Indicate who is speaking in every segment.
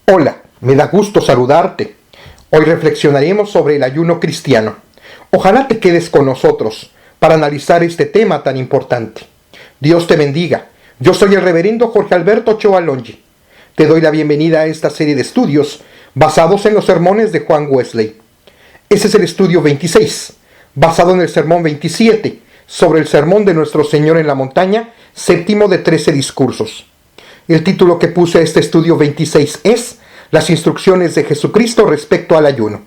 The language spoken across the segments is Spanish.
Speaker 1: Hola, me da gusto saludarte. Hoy reflexionaremos sobre el ayuno cristiano. Ojalá te quedes con nosotros para analizar este tema tan importante. Dios te bendiga. Yo soy el reverendo Jorge Alberto Ochoa Longi. Te doy la bienvenida a esta serie de estudios basados en los sermones de Juan Wesley. Ese es el estudio 26, basado en el sermón 27, sobre el sermón de nuestro Señor en la montaña, séptimo de 13 discursos. El título que puse a este estudio 26 es Las instrucciones de Jesucristo respecto al ayuno.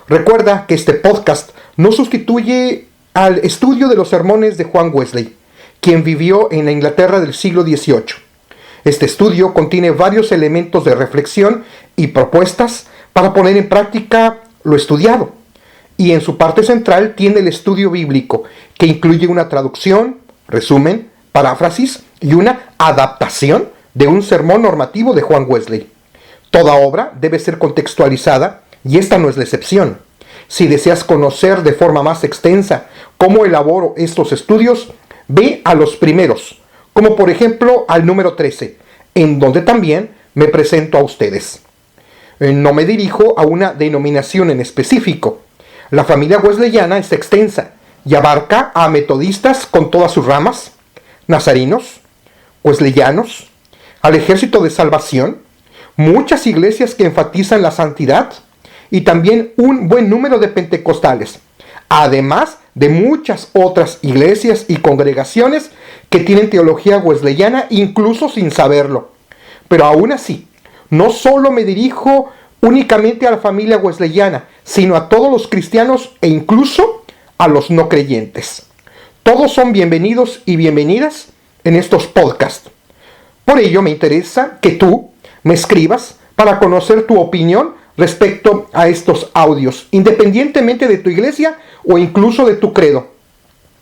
Speaker 1: Recuerda que este podcast no sustituye al estudio de los sermones de Juan Wesley, quien vivió en la Inglaterra del siglo XVIII. Este estudio contiene varios elementos de reflexión y propuestas para poner en práctica lo estudiado. Y en su parte central tiene el estudio bíblico, que incluye una traducción, resumen, paráfrasis y una adaptación de un sermón normativo de Juan Wesley. Toda obra debe ser contextualizada y esta no es la excepción. Si deseas conocer de forma más extensa cómo elaboro estos estudios, ve a los primeros, como por ejemplo al número 13, en donde también me presento a ustedes. No me dirijo a una denominación en específico. La familia wesleyana es extensa y abarca a metodistas con todas sus ramas, nazarinos, wesleyanos, al Ejército de Salvación, muchas iglesias que enfatizan la santidad y también un buen número de pentecostales, además de muchas otras iglesias y congregaciones que tienen teología wesleyana incluso sin saberlo. Pero aún así, no solo me dirijo únicamente a la familia wesleyana, sino a todos los cristianos e incluso a los no creyentes. Todos son bienvenidos y bienvenidas en estos podcasts. Por ello me interesa que tú me escribas para conocer tu opinión respecto a estos audios, independientemente de tu iglesia o incluso de tu credo.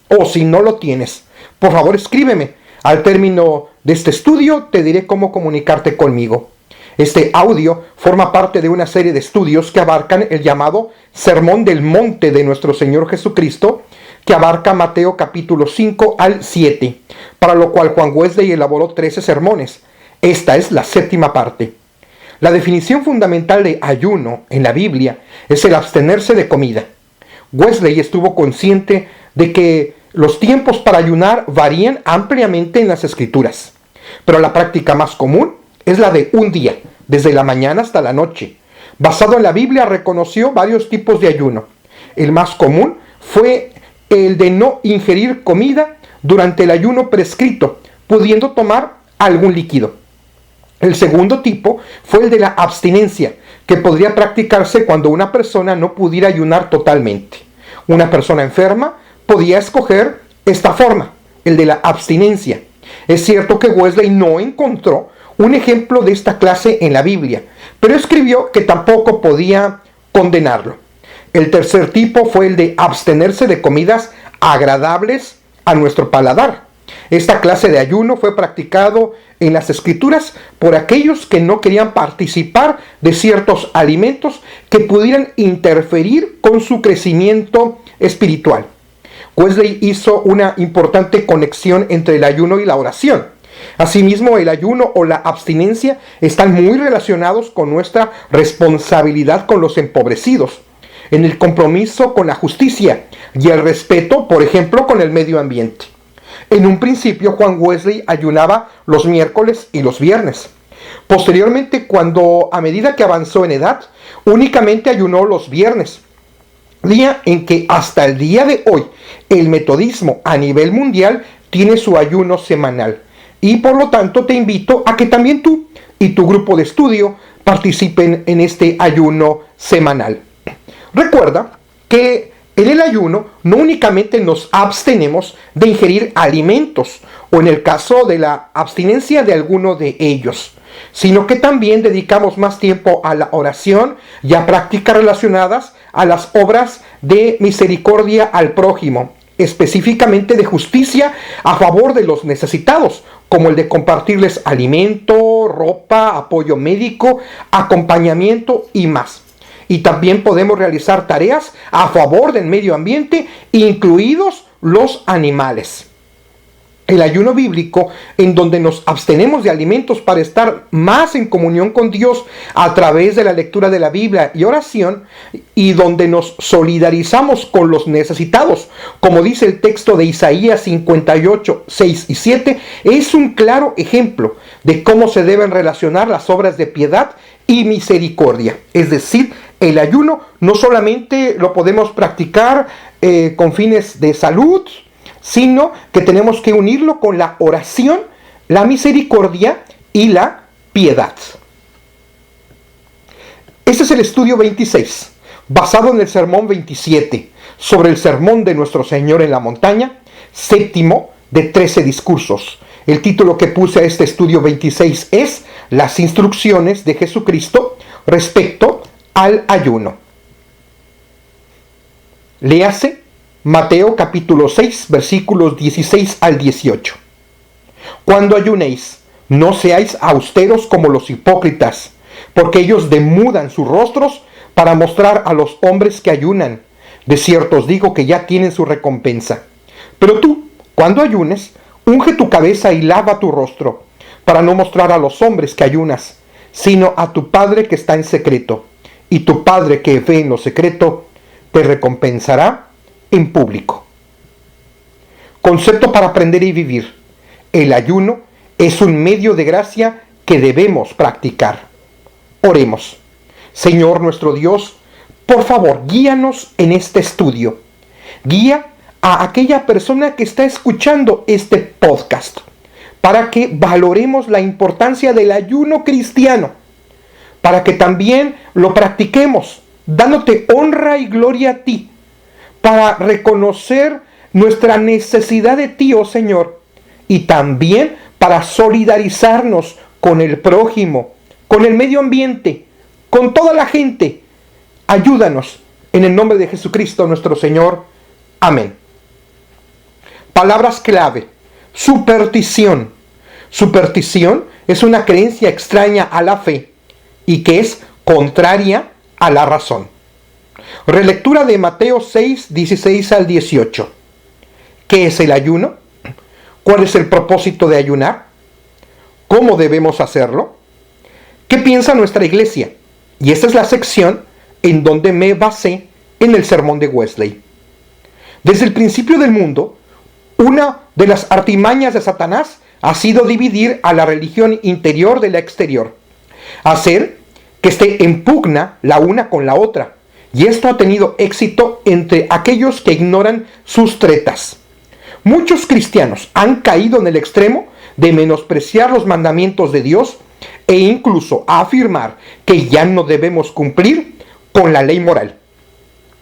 Speaker 1: O si no lo tienes, por favor escríbeme. Al término de este estudio te diré cómo comunicarte conmigo. Este audio forma parte de una serie de estudios que abarcan el llamado Sermón del Monte de nuestro Señor Jesucristo, que abarca Mateo capítulo 5 al 7, para lo cual Juan Wesley elaboró 13 sermones. Esta es la séptima parte. La definición fundamental de ayuno en la Biblia es el abstenerse de comida. Wesley estuvo consciente de que los tiempos para ayunar varían ampliamente en las Escrituras, pero la práctica más común es la de un día, desde la mañana hasta la noche. Basado en la Biblia, reconoció varios tipos de ayuno. El más común fue el de no ingerir comida durante el ayuno prescrito, pudiendo tomar algún líquido. El segundo tipo fue el de la abstinencia, que podría practicarse cuando una persona no pudiera ayunar totalmente. Una persona enferma podía escoger esta forma, el de la abstinencia. Es cierto que Wesley no encontró un ejemplo de esta clase en la Biblia, pero escribió que tampoco podía condenarlo. El tercer tipo fue el de abstenerse de comidas agradables a nuestro paladar. Esta clase de ayuno fue practicado en las Escrituras por aquellos que no querían participar de ciertos alimentos que pudieran interferir con su crecimiento espiritual. Wesley hizo una importante conexión entre el ayuno y la oración. Asimismo, el ayuno o la abstinencia están muy relacionados con nuestra responsabilidad con los empobrecidos, en el compromiso con la justicia y el respeto, por ejemplo, con el medio ambiente. En un principio, Juan Wesley ayunaba los miércoles y los viernes. Posteriormente, a medida que avanzó en edad, únicamente ayunó los viernes, día en que hasta el día de hoy el metodismo a nivel mundial tiene su ayuno semanal. Y por lo tanto te invito a que también tú y tu grupo de estudio participen en este ayuno semanal. Recuerda que en el ayuno no únicamente nos abstenemos de ingerir alimentos o en el caso de la abstinencia de alguno de ellos, sino que también dedicamos más tiempo a la oración y a prácticas relacionadas a las obras de misericordia al prójimo, específicamente de justicia a favor de los necesitados, como el de compartirles alimento, ropa, apoyo médico, acompañamiento y más. Y también podemos realizar tareas a favor del medio ambiente, incluidos los animales. El ayuno bíblico, en donde nos abstenemos de alimentos para estar más en comunión con Dios a través de la lectura de la Biblia y oración, y donde nos solidarizamos con los necesitados, como dice el texto de Isaías 58, 6 y 7, es un claro ejemplo de cómo se deben relacionar las obras de piedad y misericordia. Es decir, el ayuno no solamente lo podemos practicar con fines de salud, sino que tenemos que unirlo con la oración, la misericordia y la piedad. Este es el estudio 26, basado en el sermón 27, sobre el sermón de nuestro Señor en la montaña, séptimo de 13 discursos. El título que puse a este estudio 26 es Las instrucciones de Jesucristo respecto al ayuno. Léase Mateo capítulo 6, versículos 16 al 18. Cuando ayunéis, no seáis austeros como los hipócritas, porque ellos demudan sus rostros para mostrar a los hombres que ayunan. De cierto os digo que ya tienen su recompensa. Pero tú, cuando ayunes, unge tu cabeza y lava tu rostro, para no mostrar a los hombres que ayunas, sino a tu Padre que está en secreto. Y tu Padre que ve en lo secreto, te recompensará en público. Concepto para aprender y vivir. El ayuno es un medio de gracia que debemos practicar. Oremos. Señor nuestro Dios, por favor, guíanos en este estudio. Guía a aquella persona que está escuchando este podcast para que valoremos la importancia del ayuno cristiano, para que también lo practiquemos, dándote honra y gloria a ti, para reconocer nuestra necesidad de ti, oh Señor, y también para solidarizarnos con el prójimo, con el medio ambiente, con toda la gente. Ayúdanos en el nombre de Jesucristo nuestro Señor. Amén. Palabras clave. Superstición. Superstición es una creencia extraña a la fe y que es contraria a la razón. Relectura de Mateo 6, 16 al 18. ¿Qué es el ayuno? ¿Cuál es el propósito de ayunar? ¿Cómo debemos hacerlo? ¿Qué piensa nuestra iglesia? Y esta es la sección en donde me basé en el sermón de Wesley. Desde el principio del mundo, una de las artimañas de Satanás ha sido dividir a la religión interior de la exterior, hacer que esté en pugna la una con la otra. Y esto ha tenido éxito entre aquellos que ignoran sus tretas. Muchos cristianos han caído en el extremo de menospreciar los mandamientos de Dios e incluso a afirmar que ya no debemos cumplir con la ley moral.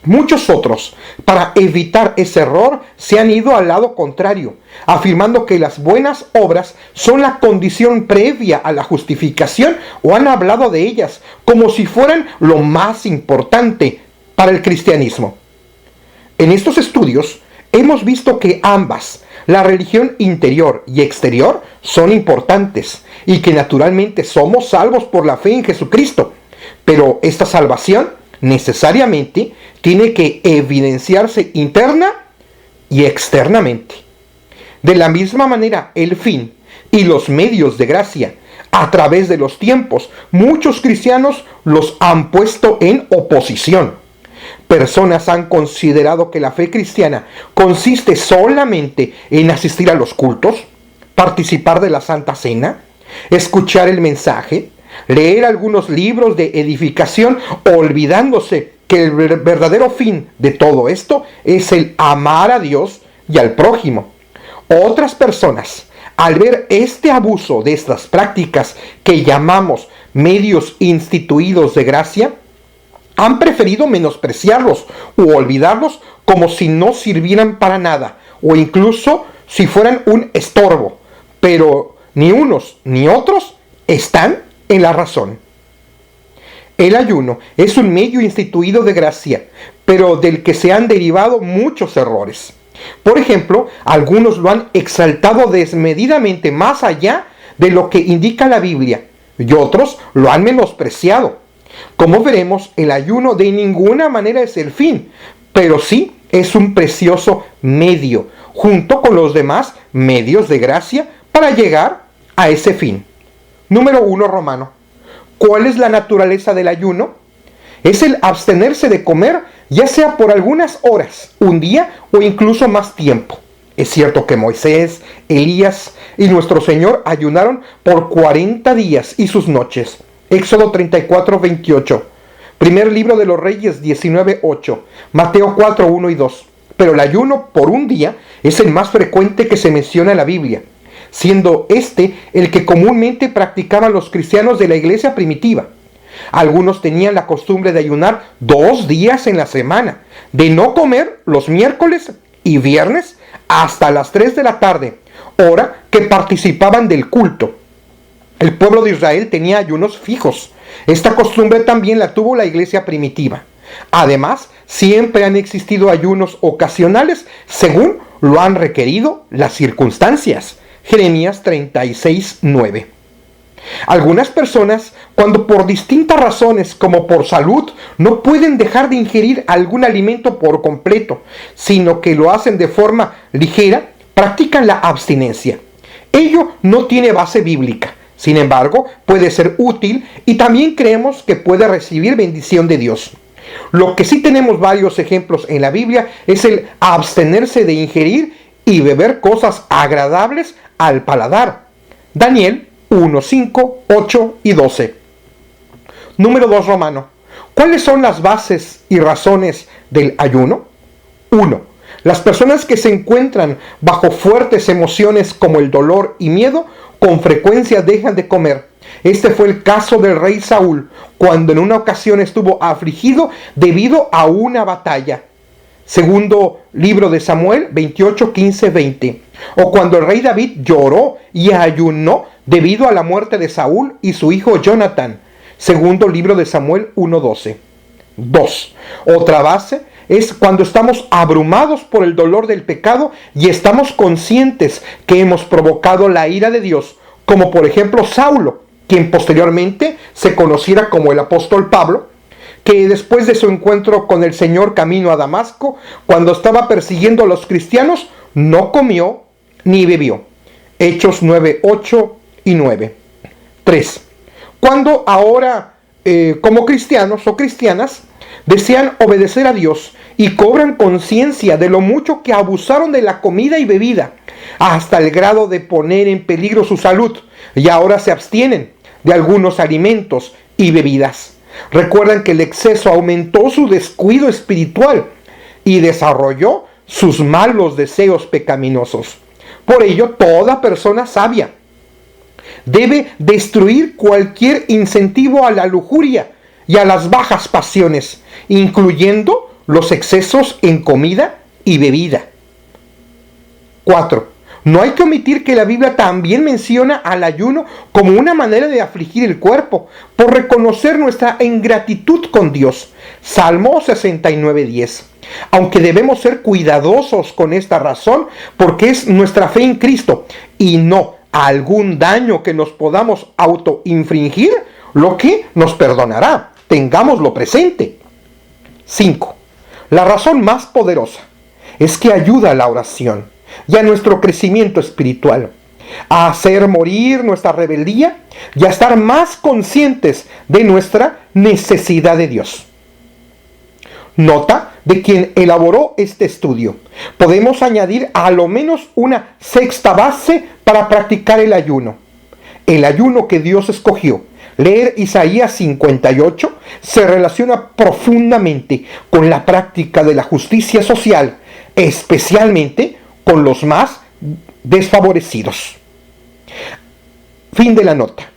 Speaker 1: Muchos otros, para evitar ese error, se han ido al lado contrario, afirmando que las buenas obras son la condición previa a la justificación, o han hablado de ellas como si fueran lo más importante para el cristianismo. En estos estudios hemos visto que ambas, la religión interior y exterior, son importantes y que naturalmente somos salvos por la fe en Jesucristo, pero esta salvación necesariamente tiene que evidenciarse interna y externamente. De la misma manera, el fin y los medios de gracia a través de los tiempos, muchos cristianos los han puesto en oposición. Personas han considerado que la fe cristiana consiste solamente en asistir a los cultos, participar de la Santa Cena, escuchar el mensaje, leer algunos libros de edificación, olvidándose que el verdadero fin de todo esto es el amar a Dios y al prójimo. Otras personas, al ver este abuso de estas prácticas que llamamos medios instituidos de gracia, han preferido menospreciarlos u olvidarlos como si no sirvieran para nada, o incluso si fueran un estorbo. Pero ni unos ni otros están en la razón. El ayuno es un medio instituido de gracia, pero del que se han derivado muchos errores. Por ejemplo, algunos lo han exaltado desmedidamente más allá de lo que indica la Biblia, y otros lo han menospreciado. Como veremos, el ayuno de ninguna manera es el fin, pero sí es un precioso medio, junto con los demás medios de gracia para llegar a ese fin. Número 1, Romano. ¿Cuál es la naturaleza del ayuno? Es el abstenerse de comer, ya sea por algunas horas, un día o incluso más tiempo. Es cierto que Moisés, Elías y nuestro Señor ayunaron por 40 días y sus noches. Éxodo 34, 28. Primer libro de los Reyes 19, 8. Mateo 4, 1 y 2. Pero el ayuno por un día es el más frecuente que se menciona en la Biblia, siendo este el que comúnmente practicaban los cristianos de la iglesia primitiva. Algunos tenían la costumbre de ayunar 2 días en la semana, de no comer los miércoles y viernes hasta las 3 de la tarde, hora que participaban del culto. El pueblo de Israel tenía ayunos fijos. Esta costumbre también la tuvo la iglesia primitiva. Además, siempre han existido ayunos ocasionales según lo han requerido las circunstancias. Jeremías 36, 9. Algunas personas, cuando por distintas razones como por salud, no pueden dejar de ingerir algún alimento por completo, sino que lo hacen de forma ligera, practican la abstinencia. Ello no tiene base bíblica. Sin embargo, puede ser útil y también creemos que puede recibir bendición de Dios. Lo que sí tenemos varios ejemplos en la Biblia es el abstenerse de ingerir y beber cosas agradables al paladar. Daniel 1, 5, 8 y 12. Número 2, Romano. ¿Cuáles son las bases y razones del ayuno? 1. Las personas que se encuentran bajo fuertes emociones como el dolor y miedo, con frecuencia dejan de comer. Este fue el caso del rey Saúl, cuando en una ocasión estuvo afligido debido a una batalla. Segundo libro de Samuel 28, 15, 20. O cuando el rey David lloró y ayunó debido a la muerte de Saúl y su hijo Jonatán. Segundo libro de Samuel 1, 12. 2. Otra base es cuando estamos abrumados por el dolor del pecado y estamos conscientes que hemos provocado la ira de Dios, como por ejemplo Saulo, quien posteriormente se conociera como el apóstol Pablo, que después de su encuentro con el Señor camino a Damasco, cuando estaba persiguiendo a los cristianos, no comió ni bebió. Hechos 9, 8 y 9. 3. Cuando ahora, como cristianos o cristianas, desean obedecer a Dios y cobran conciencia de lo mucho que abusaron de la comida y bebida, hasta el grado de poner en peligro su salud, y ahora se abstienen de algunos alimentos y bebidas. Recuerdan que el exceso aumentó su descuido espiritual y desarrolló sus malos deseos pecaminosos. Por ello, toda persona sabia debe destruir cualquier incentivo a la lujuria y a las bajas pasiones, incluyendo los excesos en comida y bebida. 4. No hay que omitir que la Biblia también menciona al ayuno como una manera de afligir el cuerpo, por reconocer nuestra ingratitud con Dios. Salmo 69, 10. Aunque debemos ser cuidadosos con esta razón, porque es nuestra fe en Cristo y no algún daño que nos podamos autoinfringir, lo que nos perdonará. Tengámoslo presente. 5. La razón más poderosa es que ayuda a la oración y a nuestro crecimiento espiritual, a hacer morir nuestra rebeldía y a estar más conscientes de nuestra necesidad de Dios. Nota de quien elaboró este estudio. Podemos añadir a lo menos una sexta base para practicar el ayuno. El ayuno que Dios escogió, leer Isaías 58, se relaciona profundamente con la práctica de la justicia social, especialmente con los más desfavorecidos. Fin de la nota.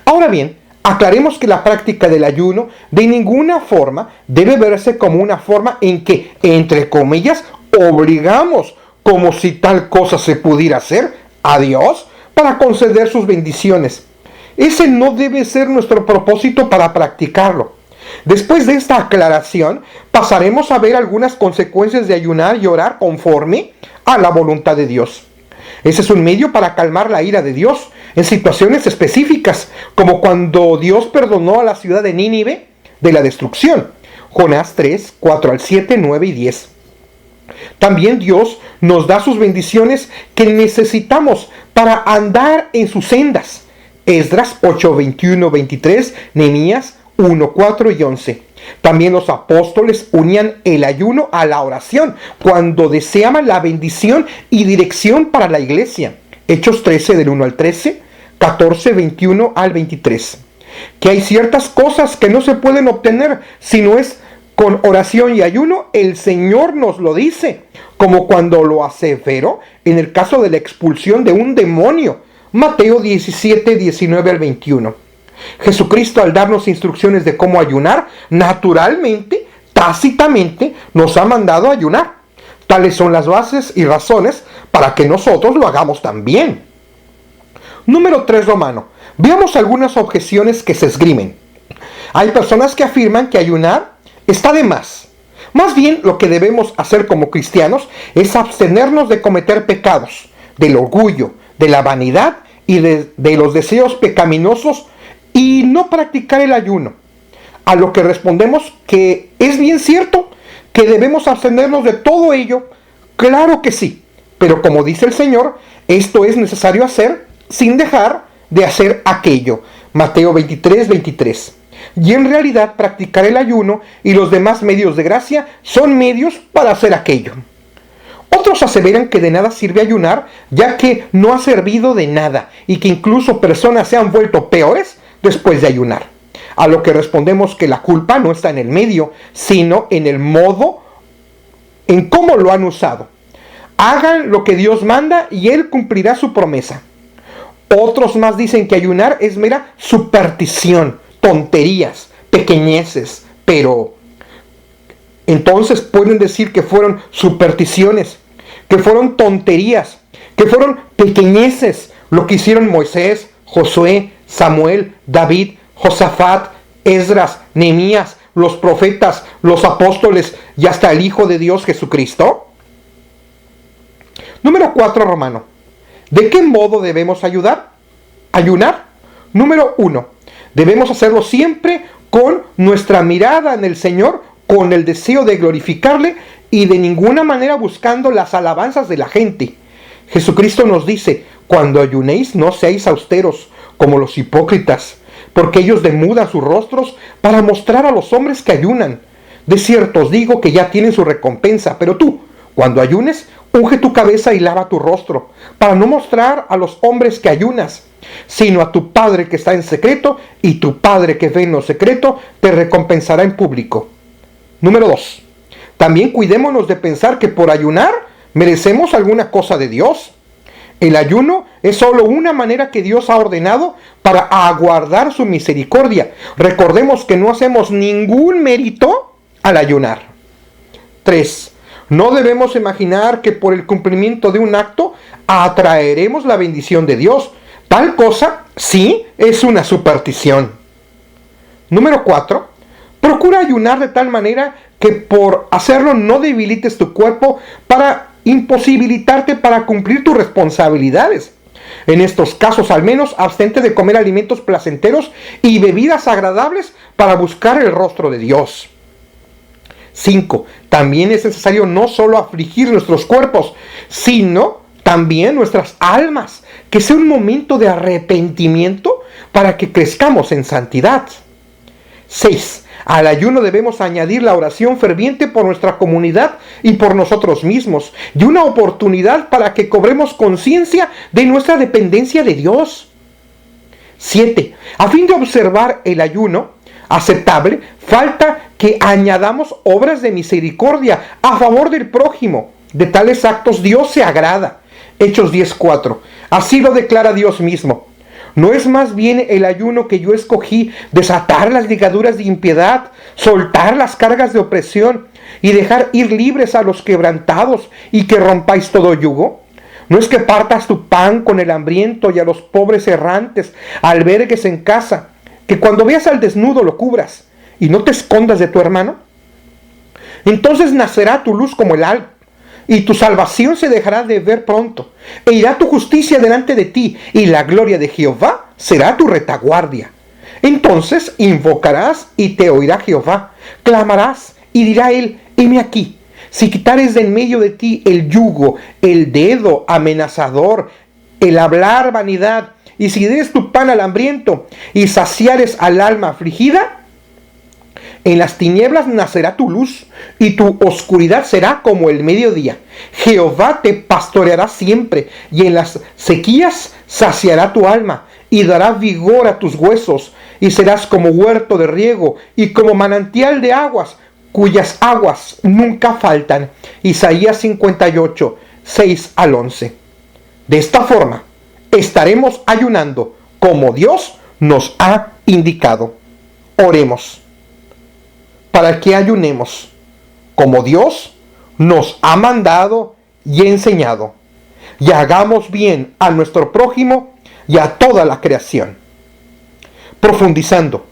Speaker 1: Ahora bien, aclaremos que la práctica del ayuno de ninguna forma debe verse como una forma en que, entre comillas, obligamos, como si tal cosa se pudiera hacer, a Dios para conceder sus bendiciones. Ese no debe ser nuestro propósito para practicarlo. Después de esta aclaración, pasaremos a ver algunas consecuencias de ayunar y orar conforme a la voluntad de Dios. Ese es un medio para calmar la ira de Dios en situaciones específicas, como cuando Dios perdonó a la ciudad de Nínive de la destrucción. Jonás 3, 4 al 7, 9 y 10. También Dios nos da sus bendiciones que necesitamos para andar en sus sendas. Esdras 8, 21, 23, Nehemías 1, 4 y 11. También los apóstoles unían el ayuno a la oración cuando deseaban la bendición y dirección para la iglesia. Hechos 13 del 1 al 13, 14, 21 al 23. Que hay ciertas cosas que no se pueden obtener si no es con oración y ayuno. El Señor nos lo dice, como cuando lo aseveró en el caso de la expulsión de un demonio. Mateo 17, 19 al 21. Jesucristo, al darnos instrucciones de cómo ayunar, naturalmente, tácitamente, nos ha mandado a ayunar. Tales son las bases y razones para que nosotros lo hagamos también. Número 3, Romano. Veamos algunas objeciones que se esgrimen. Hay personas que afirman que ayunar está de más. Más bien, lo que debemos hacer como cristianos es abstenernos de cometer pecados, del orgullo, de la vanidad y de los deseos pecaminosos, y no practicar el ayuno. A lo que respondemos que es bien cierto que debemos abstenernos de todo ello. Claro que sí, pero como dice el Señor, esto es necesario hacer sin dejar de hacer aquello. Mateo 23, 23. Y en realidad practicar el ayuno y los demás medios de gracia son medios para hacer aquello. Otros aseveran que de nada sirve ayunar, ya que no ha servido de nada y que incluso personas se han vuelto peores después de ayunar. A lo que respondemos que la culpa no está en el medio, sino en el modo, en cómo lo han usado. Hagan lo que Dios manda y Él cumplirá su promesa. Otros más dicen que ayunar es mera superstición, tonterías, pequeñeces, pero entonces pueden decir que fueron supersticiones, que fueron tonterías, que fueron pequeñeces lo que hicieron Moisés, Josué, Samuel, David, Josafat, Esdras, Nehemías, los profetas, los apóstoles y hasta el Hijo de Dios Jesucristo. Número 4, Romano. ¿De qué modo debemos ayunar? Número 1. Debemos hacerlo siempre con nuestra mirada en el Señor, con el deseo de glorificarle y de ninguna manera buscando las alabanzas de la gente. Jesucristo nos dice: cuando ayunéis no seáis austeros como los hipócritas, porque ellos demudan sus rostros para mostrar a los hombres que ayunan. De cierto os digo que ya tienen su recompensa, pero tú, cuando ayunes, unge tu cabeza y lava tu rostro, para no mostrar a los hombres que ayunas, sino a tu Padre que está en secreto, y tu Padre que ve en lo secreto te recompensará en público. Número 2. También cuidémonos de pensar que por ayunar merecemos alguna cosa de Dios. El ayuno es solo una manera que Dios ha ordenado para aguardar su misericordia. Recordemos que no hacemos ningún mérito al ayunar. 3. No debemos imaginar que por el cumplimiento de un acto atraeremos la bendición de Dios. Tal cosa, sí, es una superstición. Número 4. Procura ayunar de tal manera que por hacerlo no debilites tu cuerpo para imposibilitarte para cumplir tus responsabilidades. En estos casos, al menos, abstente de comer alimentos placenteros y bebidas agradables para buscar el rostro de Dios. 5. También es necesario no solo afligir nuestros cuerpos, sino también nuestras almas, que sea un momento de arrepentimiento para que crezcamos en santidad. 6. Al ayuno debemos añadir la oración ferviente por nuestra comunidad y por nosotros mismos, y una oportunidad para que cobremos conciencia de nuestra dependencia de Dios. 7. A fin de observar el ayuno aceptable, falta que añadamos obras de misericordia a favor del prójimo. De tales actos Dios se agrada. Hechos 10:4. Así lo declara Dios mismo. ¿No es más bien el ayuno que yo escogí desatar las ligaduras de impiedad, soltar las cargas de opresión y dejar ir libres a los quebrantados y que rompáis todo yugo? ¿No es que partas tu pan con el hambriento y a los pobres errantes albergues en casa, que cuando veas al desnudo lo cubras y no te escondas de tu hermano? Entonces nacerá tu luz como el alba, y tu salvación se dejará de ver pronto, e irá tu justicia delante de ti, y la gloria de Jehová será tu retaguardia. Entonces invocarás y te oirá Jehová, clamarás y dirá él: heme aquí. si quitares de en medio de ti el yugo, el dedo amenazador, el hablar vanidad, y si des tu pan al hambriento y saciares al alma afligida, en las tinieblas nacerá tu luz y tu oscuridad será como el mediodía. Jehová te pastoreará siempre y en las sequías saciará tu alma y dará vigor a tus huesos y serás como huerto de riego y como manantial de aguas cuyas aguas nunca faltan. Isaías 58, 6 al 11. De esta forma estaremos ayunando como Dios nos ha indicado. Oremos. Para que ayunemos como Dios nos ha mandado y enseñado, y hagamos bien a nuestro prójimo y a toda la creación. Profundizando.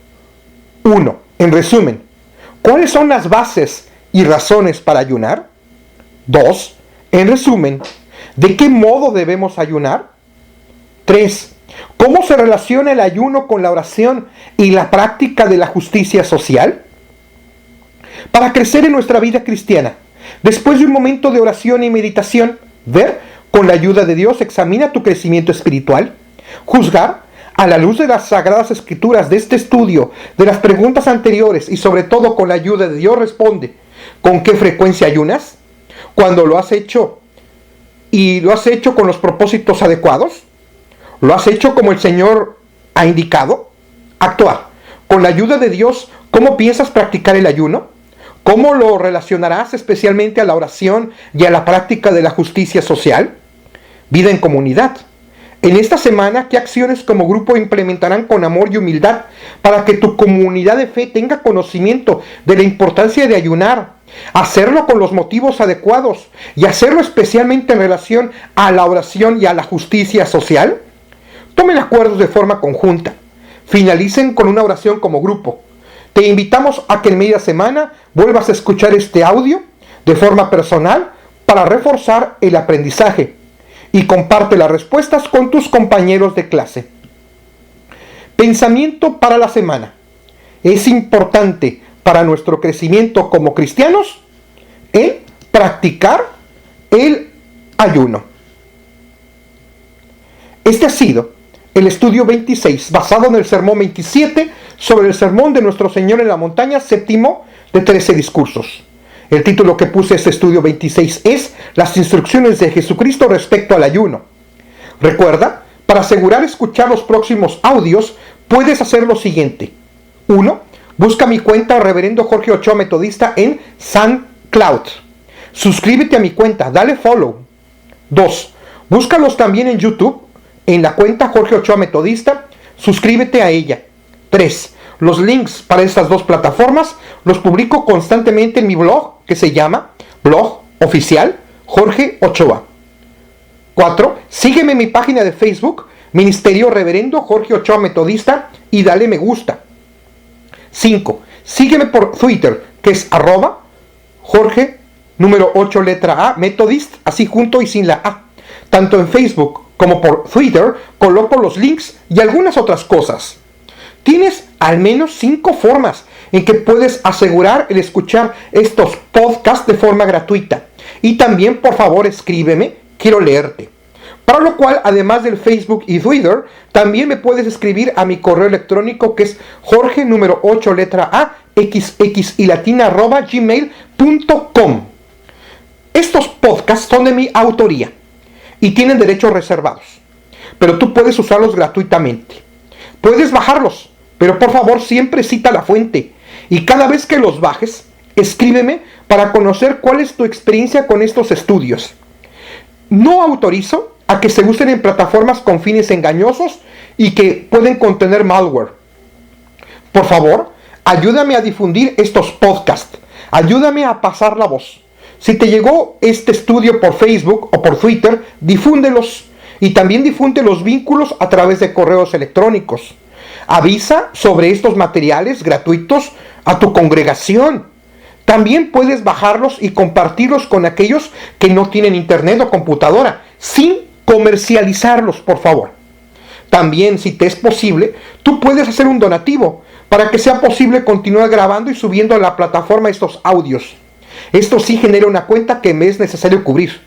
Speaker 1: 1. En resumen, ¿cuáles son las bases y razones para ayunar? 2. En resumen, ¿de qué modo debemos ayunar? 3. ¿Cómo se relaciona el ayuno con la oración y la práctica de la justicia social? Para crecer en nuestra vida cristiana, después de un momento de oración y meditación, ver, con la ayuda de Dios, examina tu crecimiento espiritual, juzgar, a la luz de las sagradas escrituras de este estudio, de las preguntas anteriores y sobre todo con la ayuda de Dios, responde, ¿con qué frecuencia ayunas? ¿Cuándo lo has hecho? ¿Y lo has hecho con los propósitos adecuados? ¿Lo has hecho como el Señor ha indicado? Actuar. Con la ayuda de Dios, ¿cómo piensas practicar el ayuno? ¿Cómo lo relacionarás especialmente a la oración y a la práctica de la justicia social? Vida en comunidad. En esta semana, ¿qué acciones como grupo implementarán con amor y humildad para que tu comunidad de fe tenga conocimiento de la importancia de ayunar, hacerlo con los motivos adecuados y hacerlo especialmente en relación a la oración y a la justicia social? Tomen acuerdos de forma conjunta. Finalicen con una oración como grupo. Te invitamos a que en media semana vuelvas a escuchar este audio de forma personal para reforzar el aprendizaje y comparte las respuestas con tus compañeros de clase. Pensamiento para la semana. Es importante para nuestro crecimiento como cristianos el practicar el ayuno. Este ha sido el estudio 26, basado en el sermón 27 sobre el sermón de nuestro Señor en la montaña, séptimo de 13 discursos. El título que puse a este estudio 26 es Las instrucciones de Jesucristo respecto al ayuno. Recuerda, para asegurar escuchar los próximos audios, puedes hacer lo siguiente. 1. Busca mi cuenta Reverendo Jorge Ochoa Metodista en SoundCloud. Suscríbete a mi cuenta, dale follow. 2. Búscalos también en YouTube, en la cuenta Jorge Ochoa Metodista, suscríbete a ella. 3. Los links para estas dos plataformas los publico constantemente en mi blog, que se llama Blog Oficial Jorge Ochoa. 4. Sígueme en mi página de Facebook, Ministerio Reverendo Jorge Ochoa Metodista, y dale me gusta. 5. Sígueme por Twitter, que es @Jorge, número 8 letra A, Methodist, así junto y sin la A. Tanto en Facebook como por Twitter coloco los links y algunas otras cosas. Tienes al menos 5 formas en que puedes asegurar el escuchar estos podcasts de forma gratuita. Y también, por favor, escríbeme, quiero leerte. Para lo cual, además del Facebook y Twitter, también me puedes escribir a mi correo electrónico, que es Jorge número 8 letra A XX y latina @gmail.com. Estos podcasts son de mi autoría y tienen derechos reservados, pero tú puedes usarlos gratuitamente. Puedes bajarlos, pero por favor siempre cita la fuente. Y cada vez que los bajes, escríbeme para conocer cuál es tu experiencia con estos estudios. No autorizo a que se usen en plataformas con fines engañosos y que pueden contener malware. Por favor, ayúdame a difundir estos podcasts. Ayúdame a pasar la voz. Si te llegó este estudio por Facebook o por Twitter, difúndelos. Y también difunde los vínculos a través de correos electrónicos. Avisa sobre estos materiales gratuitos a tu congregación. También puedes bajarlos y compartirlos con aquellos que no tienen internet o computadora, sin comercializarlos, por favor. También, si te es posible, tú puedes hacer un donativo para que sea posible continuar grabando y subiendo a la plataforma estos audios. Esto sí genera una cuenta que me es necesario cubrir.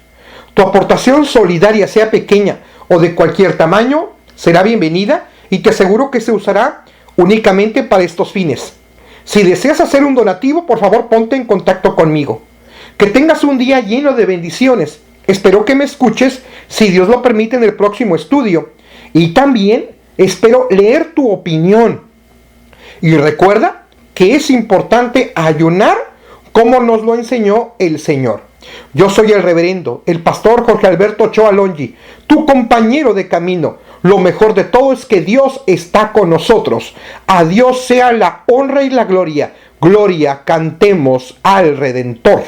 Speaker 1: Tu aportación solidaria, sea pequeña o de cualquier tamaño, será bienvenida y te aseguro que se usará únicamente para estos fines. Si deseas hacer un donativo, por favor ponte en contacto conmigo. Que tengas un día lleno de bendiciones. Espero que me escuches, si Dios lo permite, en el próximo estudio. Y también espero leer tu opinión. Y recuerda que es importante ayunar como nos lo enseñó el Señor. Yo soy el reverendo, el pastor Jorge Alberto Ochoa Longi, tu compañero de camino. Lo mejor de todo es que Dios está con nosotros. A Dios sea la honra y la gloria. Gloria, cantemos al Redentor.